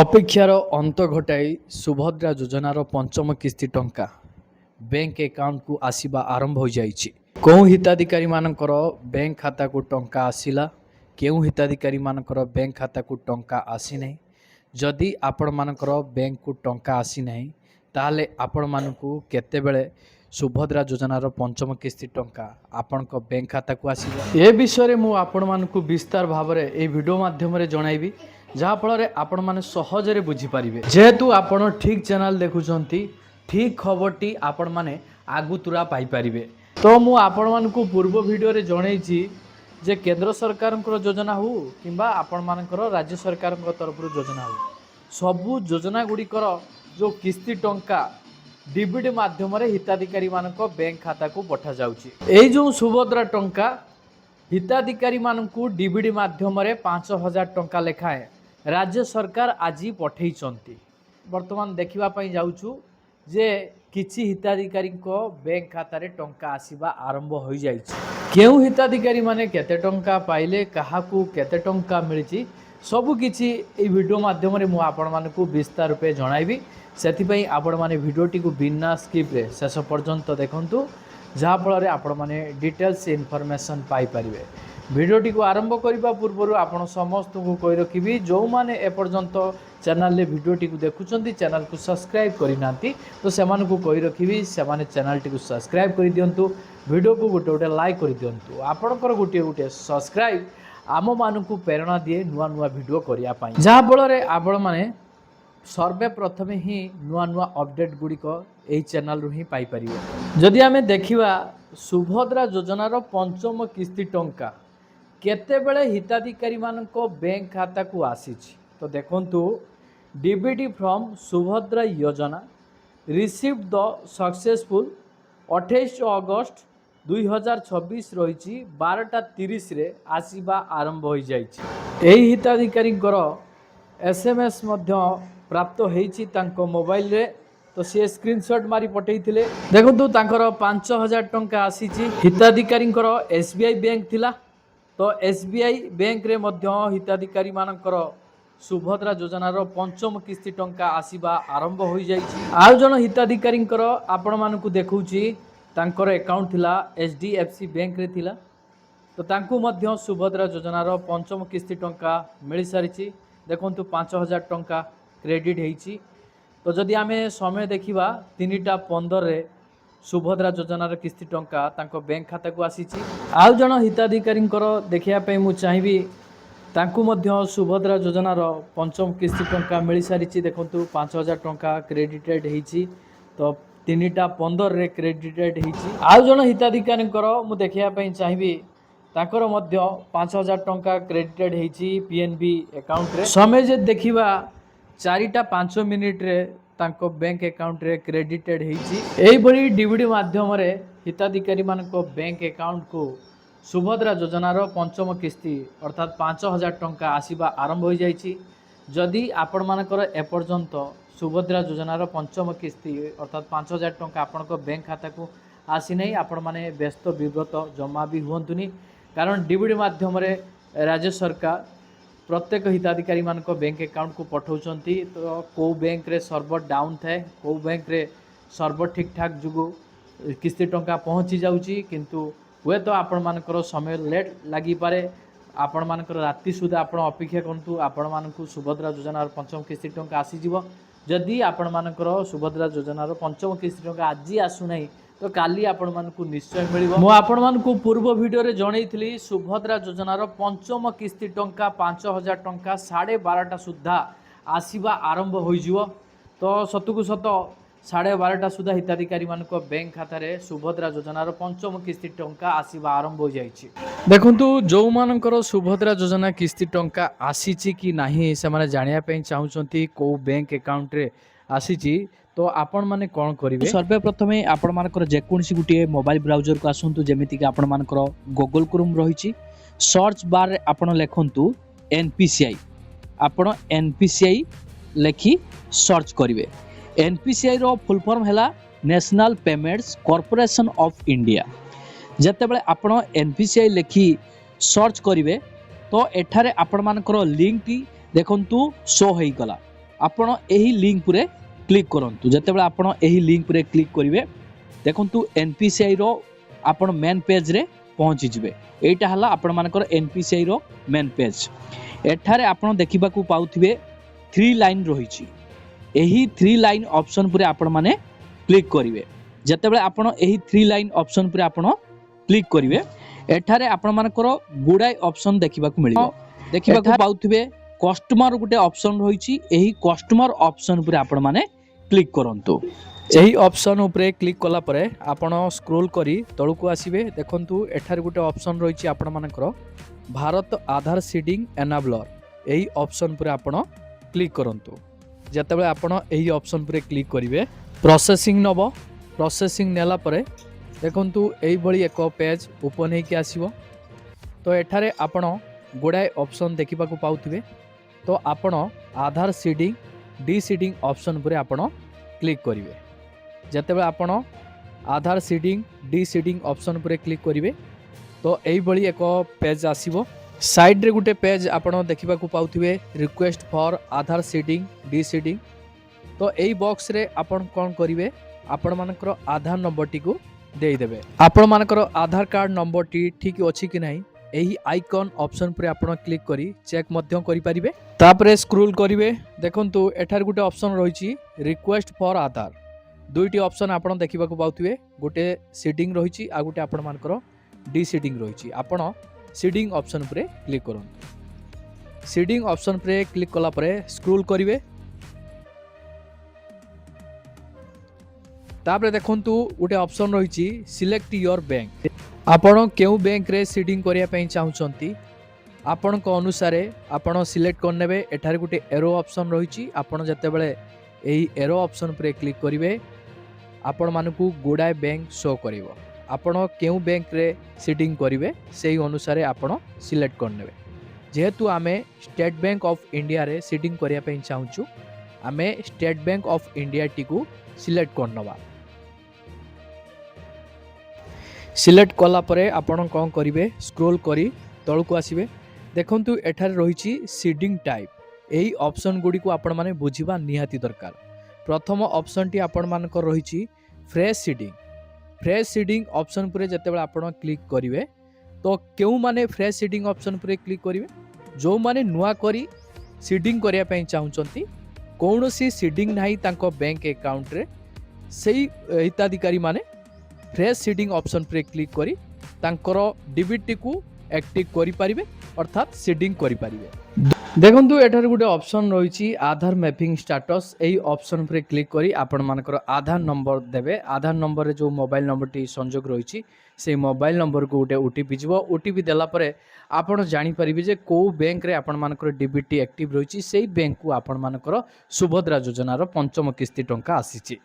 ଅପେକ୍ଷାର ଅନ୍ତ ଘଟାଇ ସୁଭଦ୍ରା ଯୋଜନାର ପଞ୍ଚମ କିସ୍ତି ଟଙ୍କା ବ୍ୟାଙ୍କ ଆକାଉଣ୍ଟକୁ ଆସିବା ଆରମ୍ଭ ହୋଇଯାଇଛି। କେଉଁ ହିତାଧିକାରୀମାନଙ୍କର ବ୍ୟାଙ୍କ ଖାତାକୁ ଟଙ୍କା ଆସିଲା, କେଉଁ ହିତାଧିକାରୀମାନଙ୍କର ବ୍ୟାଙ୍କ ଖାତାକୁ ଟଙ୍କା ଆସିନାହିଁ। ଯଦି ଆପଣମାନଙ୍କର ବ୍ୟାଙ୍କକୁ ଟଙ୍କା ଆସିନାହିଁ ତାହେଲେ ଆପଣମାନଙ୍କୁ କେତେବେଳେ ସୁଭଦ୍ରା ଯୋଜନାର ପଞ୍ଚମ କିସ୍ତି ଟଙ୍କା ଆପଣଙ୍କ ବ୍ୟାଙ୍କ ଖାତାକୁ ଆସିବ, ଏ ବିଷୟରେ ମୁଁ ଆପଣମାନଙ୍କୁ ବିସ୍ତାର ଭାବରେ ଏହି ଭିଡ଼ିଓ ମାଧ୍ୟମରେ ଜଣାଇବି, ଯାହାଫଳରେ ଆପଣମାନେ ସହଜରେ ବୁଝିପାରିବେ। ଯେହେତୁ ଆପଣ ଠିକ୍ ଚ୍ୟାନେଲ ଦେଖୁଛନ୍ତି, ଠିକ୍ ଖବରଟି ଆପଣମାନେ ଆଗୁତୁରା ପାଇପାରିବେ। ତ ମୁଁ ଆପଣମାନଙ୍କୁ ପୂର୍ବ ଭିଡ଼ିଓରେ ଜଣାଇଛି ଯେ କେନ୍ଦ୍ର ସରକାରଙ୍କର ଯୋଜନା ହେଉ କିମ୍ବା ଆପଣମାନଙ୍କର ରାଜ୍ୟ ସରକାରଙ୍କ ତରଫରୁ ଯୋଜନା ହେଉ, ସବୁ ଯୋଜନା ଗୁଡ଼ିକର ଯେଉଁ କିସ୍ତି ଟଙ୍କା ଡିବିଟି ମାଧ୍ୟମରେ ହିତାଧିକାରୀମାନଙ୍କ ବ୍ୟାଙ୍କ ଖାତାକୁ ପଠାଯାଉଛି। ଏଇ ଯେଉଁ ସୁଭଦ୍ରା ଟଙ୍କା ହିତାଧିକାରୀମାନଙ୍କୁ ଡିବିଟି ମାଧ୍ୟମରେ 5,000 ଟଙ୍କା ଲେଖାଏଁ ରାଜ୍ୟ ସରକାର ଆଜି ପଠାଇଛନ୍ତି। ବର୍ତ୍ତମାନ ଦେଖିବା ପାଇଁ ଯାଉଛୁ ଯେ କିଛି ହିତାଧିକାରୀଙ୍କ ବ୍ୟାଙ୍କ ଖାତାରେ ଟଙ୍କା ଆସିବା ଆରମ୍ଭ ହୋଇଯାଇଛି। କେଉଁ ହିତାଧିକାରୀମାନେ କେତେ ଟଙ୍କା ପାଇଲେ, କାହାକୁ କେତେ ଟଙ୍କା ମିଳିଛି, ସବୁକିଛି ଏହି ଭିଡ଼ିଓ ମାଧ୍ୟମରେ ମୁଁ ଆପଣମାନଙ୍କୁ ବିସ୍ତାର ରୂପେ ଜଣାଇବି। ସେଥିପାଇଁ ଆପଣମାନେ ଭିଡ଼ିଓଟିକୁ ବିନା ସ୍କିପ୍ରେ ଶେଷ ପର୍ଯ୍ୟନ୍ତ ଦେଖନ୍ତୁ, ଯାହାଫଳରେ ଆପଣମାନେ ଡିଟେଲ୍ସ ଇନଫର୍ମେସନ୍ ପାଇପାରିବେ। ଭିଡ଼ିଓଟିକୁ ଆରମ୍ଭ କରିବା ପୂର୍ବରୁ ଆପଣ ସମସ୍ତଙ୍କୁ କହି ରଖିବି, ଯେଉଁମାନେ ଏପର୍ଯ୍ୟନ୍ତ ଚ୍ୟାନେଲରେ ଭିଡ଼ିଓଟିକୁ ଦେଖୁଛନ୍ତି ଚ୍ୟାନେଲକୁ ସବସ୍କ୍ରାଇବ୍ କରିନାହାନ୍ତି ତ ସେମାନଙ୍କୁ କହି ରଖିବି ସେମାନେ ଚ୍ୟାନେଲଟିକୁ ସବସ୍କ୍ରାଇବ୍ କରିଦିଅନ୍ତୁ, ଭିଡ଼ିଓକୁ ଗୋଟେ ଲାଇକ୍ କରିଦିଅନ୍ତୁ। ଆପଣଙ୍କର ଗୋଟିଏ ସବସ୍କ୍ରାଇବ୍ ଆମମାନଙ୍କୁ ପ୍ରେରଣା ଦିଏ ନୂଆ ନୂଆ ଭିଡ଼ିଓ କରିବା ପାଇଁ, ଯାହାଫଳରେ ଆପଣମାନେ ସର୍ବପ୍ରଥମେ ହିଁ ନୂଆ ନୂଆ ଅପଡ଼େଟ୍ ଗୁଡ଼ିକ ଏହି ଚ୍ୟାନେଲରୁ ହିଁ ପାଇପାରିବେ। ଯଦି ଆମେ ଦେଖିବା ସୁଭଦ୍ରା ଯୋଜନାର ପଞ୍ଚମ କିସ୍ତି ଟଙ୍କା କେତେବେଳେ ହିତାଧିକାରୀମାନଙ୍କ ବ୍ୟାଙ୍କ ଖାତାକୁ ଆସିଛି, ତ ଦେଖନ୍ତୁ ଡିବିଟି ଫ୍ରମ୍ ସୁଭଦ୍ରା ଯୋଜନା ରିସିଭ୍ଡ ଦ ସକ୍ସେସଫୁଲ୍ 28 ଅଗଷ୍ଟ 2026 ରହିଛି 12:30ରେ ଆସିବା ଆରମ୍ଭ ହୋଇଯାଇଛି। ଏହି ହିତାଧିକାରୀଙ୍କର SMS ମଧ୍ୟ ପ୍ରାପ୍ତ ହୋଇଛି ତାଙ୍କ ମୋବାଇଲରେ, ତ ସିଏ ସ୍କ୍ରିନଶଟ୍ ମାରି ପଠାଇଥିଲେ। ଦେଖନ୍ତୁ ତାଙ୍କର 5,000 ଟଙ୍କା ଆସିଛି। ହିତାଧିକାରୀଙ୍କର SBI ବ୍ୟାଙ୍କ ଥିଲା, ତ SBI ବ୍ୟାଙ୍କରେ ମଧ୍ୟ ହିତାଧିକାରୀମାନଙ୍କର ସୁଭଦ୍ରା ଯୋଜନାର ପଞ୍ଚମ କିସ୍ତି ଟଙ୍କା ଆସିବା ଆରମ୍ଭ ହୋଇଯାଇଛି। ଆଉ ଜଣେ ହିତାଧିକାରୀଙ୍କର ଆପଣମାନଙ୍କୁ ଦେଖାଉଛି ତାଙ୍କର ଆକାଉଣ୍ଟ ଥିଲା HDFC ବ୍ୟାଙ୍କରେ ଥିଲା, ତ ତାଙ୍କୁ ମଧ୍ୟ ସୁଭଦ୍ରା ଯୋଜନାର ପଞ୍ଚମ କିସ୍ତି ଟଙ୍କା ମିଳିସାରିଛି। ଦେଖନ୍ତୁ 5,000 ଟଙ୍କା କ୍ରେଡ଼ିଟ୍ ହେଇଛି। ତ ଯଦି ଆମେ ସମୟ ଦେଖିବା 3:15ରେ ସୁଭଦ୍ରା ଯୋଜନାର କିସ୍ତି ଟଙ୍କା ତାଙ୍କ ବ୍ୟାଙ୍କ ଖାତାକୁ ଆସିଛି। ଆଉ ଜଣେ ହିତାଧିକାରୀଙ୍କର ଦେଖିବା ପାଇଁ ମୁଁ ଚାହିଁବି, ତାଙ୍କୁ ମଧ୍ୟ ସୁଭଦ୍ରା ଯୋଜନାର ପଞ୍ଚମ କିସ୍ତି ଟଙ୍କା ମିଳିସାରିଛି। ଦେଖନ୍ତୁ 5,000 ଟଙ୍କା କ୍ରେଡ଼ିଟେଡ଼ ହେଇଛି, ତ 3:15ରେ କ୍ରେଡ଼ିଟେଡ଼ ହେଇଛି। ଆଉ ଜଣେ ହିତାଧିକାରୀଙ୍କର ମୁଁ ଦେଖିବା ପାଇଁ ଚାହିଁବି, ତାଙ୍କର ମଧ୍ୟ 5,000 ଟଙ୍କା କ୍ରେଡ଼ିଟେଡ଼ ହେଇଛି PNB ଆକାଉଣ୍ଟରେ। ସମୟ ଯଦି ଦେଖିବା 4:05 ତାଙ୍କ ବ୍ୟାଙ୍କ ଆକାଉଣ୍ଟରେ କ୍ରେଡ଼ିଟେଡ଼ ହେଇଛି। ଏହିଭଳି ଡିବିଟି ମାଧ୍ୟମରେ ହିତାଧିକାରୀମାନଙ୍କ ବ୍ୟାଙ୍କ ଆକାଉଣ୍ଟକୁ ସୁଭଦ୍ରା ଯୋଜନାର ପଞ୍ଚମ କିସ୍ତି ଅର୍ଥାତ୍ 5,000 ଟଙ୍କା ଆସିବା ଆରମ୍ଭ ହୋଇଯାଇଛି। ଯଦି ଆପଣମାନଙ୍କର ଏପର୍ଯ୍ୟନ୍ତ ସୁଭଦ୍ରା ଯୋଜନାର ପଞ୍ଚମ କିସ୍ତି ଅର୍ଥାତ୍ 5,000 ଟଙ୍କା ଆପଣଙ୍କ ବ୍ୟାଙ୍କ ଖାତାକୁ ଆସିନାହିଁ, ଆପଣମାନେ ବ୍ୟସ୍ତ ବିବ୍ରତ ଜମା ବି ହୁଅନ୍ତୁନି, କାରଣ ଡିବିଟି ମାଧ୍ୟମରେ ରାଜ୍ୟ ସରକାର ପ୍ରତ୍ୟେକ ହିତାଧିକାରୀମାନଙ୍କ ବ୍ୟାଙ୍କ ଆକାଉଣ୍ଟକୁ ପଠାଉଛନ୍ତି। ତ କେଉଁ ବ୍ୟାଙ୍କରେ ସର୍ଭର ଡାଉନ୍ ଥାଏ, କେଉଁ ବ୍ୟାଙ୍କରେ ସର୍ଭର ଠିକ୍ଠାକ୍ ଯୋଗୁଁ କିସ୍ତି ଟଙ୍କା ପହଞ୍ଚି ଯାଉଛି, କିନ୍ତୁ ହୁଏତ ଆପଣମାନଙ୍କର ସମୟ ଲେଟ୍ ଲାଗିପାରେ। ଆପଣମାନଙ୍କର ରାତି ସୁଦ୍ଧା ଆପଣ ଅପେକ୍ଷା କରନ୍ତୁ, ଆପଣମାନଙ୍କୁ ସୁଭଦ୍ରା ଯୋଜନାର ପଞ୍ଚମ କିସ୍ତି ଟଙ୍କା ଆସିଯିବ। ଯଦି ଆପଣମାନଙ୍କର ସୁଭଦ୍ରା ଯୋଜନାର ପଞ୍ଚମ କିସ୍ତି ଟଙ୍କା ଆଜି ଆସୁନାହିଁ ତ କାଲି ଆପଣମାନଙ୍କୁ ନିଶ୍ଚୟ ମିଳିବ। ମୁଁ ଆପଣମାନଙ୍କୁ ପୂର୍ବ ଭିଡ଼ିଓରେ ଜଣାଇଥିଲି ସୁଭଦ୍ରା ଯୋଜନାର ପଞ୍ଚମ କିସ୍ତି ଟଙ୍କା 5,000 ଟଙ୍କା 12:30 ସୁଦ୍ଧା ଆସିବା ଆରମ୍ଭ ହୋଇଯିବ। ତ ସତକୁ ସତ 12:30 ସୁଦ୍ଧା ହିତାଧିକାରୀମାନଙ୍କ ବ୍ୟାଙ୍କ ଖାତାରେ ସୁଭଦ୍ରା ଯୋଜନାର ପଞ୍ଚମ କିସ୍ତି ଟଙ୍କା ଆସିବା ଆରମ୍ଭ ହୋଇଯାଇଛି। ଦେଖନ୍ତୁ ଯେଉଁମାନଙ୍କର ସୁଭଦ୍ରା ଯୋଜନା କିସ୍ତି ଟଙ୍କା ଆସିଛି କି ନାହିଁ ସେମାନେ ଜାଣିବା ପାଇଁ ଚାହୁଁଛନ୍ତି କେଉଁ ବ୍ୟାଙ୍କ ଆକାଉଣ୍ଟରେ ଆସିଛି, ତ ଆପଣମାନେ କ'ଣ କରିବେ? ସର୍ବପ୍ରଥମେ ଆପଣମାନଙ୍କର ଯେକୌଣସି ଗୋଟିଏ ମୋବାଇଲ ବ୍ରାଉଜରକୁ ଆସନ୍ତୁ, ଯେମିତିକି ଆପଣମାନଙ୍କର ଗୁଗଲ କ୍ରୋମ୍ ରହିଛି। ସର୍ଚ୍ଚ ବାର୍ରେ ଆପଣ ଲେଖନ୍ତୁ NPCI। ଆପଣ NPCI ଲେଖି ସର୍ଚ୍ଚ କରିବେ। NPCIର ଫୁଲ୍ ଫର୍ମ ହେଲା national payments corporation of India. ଯେତେବେଳେ ଆପଣ NPCI ଲେଖି ସର୍ଚ୍ଚ କରିବେ ତ ଏଠାରେ ଆପଣମାନଙ୍କର ଲିଙ୍କଟି ଦେଖନ୍ତୁ ଶୋ ହୋଇଗଲା। आपण एही लिंक पुरे क्लिक करंतु जेतेबेले आपण एही लिंक पुरे क्लिक करिवे देखंतु एनपीसीआई रो आपण मेन पेज रे पहुंची जिवे एटा हला आपण मानकर एनपीसीआई रो मेन पेज एठारे आपण देखिबाकू पाउथिबे 3 लाइन रहिछि एही 3 लाइन ऑप्शन पुरे आपण माने क्लिक करिवे जेतेबेले आपण एही 3 लाइन ऑप्शन पुरे आपण क्लिक करिवे एठारे आपण मानकर गुडाई ऑप्शन देखिबाकू मिलिबो देखिबाकू पाउथिबे कस्टमर गुटे ऑप्शन रहिछि एही कस्टमर ऑप्शन पुरे आपण माने क्लिक करंतु एही ऑप्शन उपरे क्लिक कला परे आपण स्क्रॉल करी तळकू आसीबे देखंतु एठार गुटे ऑप्शन रहिछि आपण मानकर भारत आधार सीडिंग एनाबलर एही ऑप्शन पुरे आपण क्लिक करंतु जेतेबेले आपण एही ऑप्शन पुरे क्लिक करिवे प्रोसेसिंग नबो प्रोसेसिंग नेला परे देखंतु एही बळी एक पेज ओपन हेकि आसीबो तो एठारे आपण गुडाई ऑप्शन देखिबाकू पाउथिबे तो आपण आधार सीडिंग डी सीडिंग ऑप्शन पुरे आपण क्लिक करिवे जेतेबेले आपण आधार सीडिंग डी सीडिंग ऑप्शन पुरे क्लिक करिवे तो एही बळी एक पेज आसीबो साइड रे गुटे पेज आपण देखिबाकू पाउथिबे request for Aadhaar seeding de seeding तो एही बॉक्स रे आपण कोन करिवे आपण मानकर आधार नंबर टी को देई देबे आपण मानकर आधार कार्ड नंबर टी ठीक अछि कि नाही एही आइकन ऑप्शन पर आपण क्लिक करी चेक मध्य करि परिबे तापरे स्क्रॉल करिवे देखंतु एठार गुटे ऑप्शन रहिछि रिक्वेस्ट फॉर आधार दुईटी ऑप्शन आपण देखिबा को पाउथिबे गोटे सीडिंग रहिछि आ गोटे आपण मानकर डी सीडिंग रहिछि आपण सीडिंग ऑप्शन पर क्लिक करन सीडिंग ऑप्शन पर क्लिक कला परे स्क्रॉल करिवे तापरे देखंतु गोटे ऑप्शन रहिछि सिलेक्ट योर बैंक आपण केउ बैंक रे सीडिंग करिया पई चाहुचंती आपण को अनुसार आपण सिलेक्ट करनेबे एठार गुटे एरो ऑप्शन रहिछि आपण जते बेले एही एरो ऑप्शन पर क्लिक करिवे आपण मानकू गुडाय बैंक शो करिवो आपण केउ बैंक रे सीडिंग करिवे सेही अनुसार आपण सिलेक्ट करनेबे जेहेतु आमे स्टेट बैंक ऑफ इंडिया रे सीडिंग करिया पई चाहुचु आमे state bank of India T को सिलेक्ट करनबा सिलेक्ट कला परे आपण कोन करिवे स्क्रॉल करी तळकू आसीबे देखंतु एठारे रहिछि सीडिंग टाइप एही ऑप्शन गुडी को आपण माने बुझिबा निहाती दरकार प्रथम ऑप्शन टी आपण मानकर रहिछि फ्रेश सीडिंग ऑप्शन पुरे जतेबेले आपण क्लिक करिवे तो केउ माने फ्रेश सीडिंग ऑप्शन पुरे क्लिक करिवे जो माने नुवा करी सीडिंग करिया पई चाहुचंती कोनोसी सीडिंग नाही तांको बैंक अकाउंट रे सेही हिताधिकारी माने फ्रेश सीडिंग ऑप्शन पर क्लिक करी तांकर डीबीटी को एक्टिव करि परिबे अर्थात सीडिंग करि परिबे देखंतु एठार गुटे ऑप्शन रहिछि आधार मैपिंग स्टेटस एही ऑप्शन पर क्लिक करी आपण मानकर आधार नंबर देबे आधार नंबर रे जो मोबाइल नंबर टी संयोग रहिछि से मोबाइल नंबर को गोटे ओटीपी जिवो ओटीपी देला परे आपण जानि परिबे जे को बैंक रे आपण मानकर डीबीटी एक्टिव रहिछि सेही बैंक को आपण मानकर सुभद्रा योजना रो पंचम किस्ती टंका आसीछि।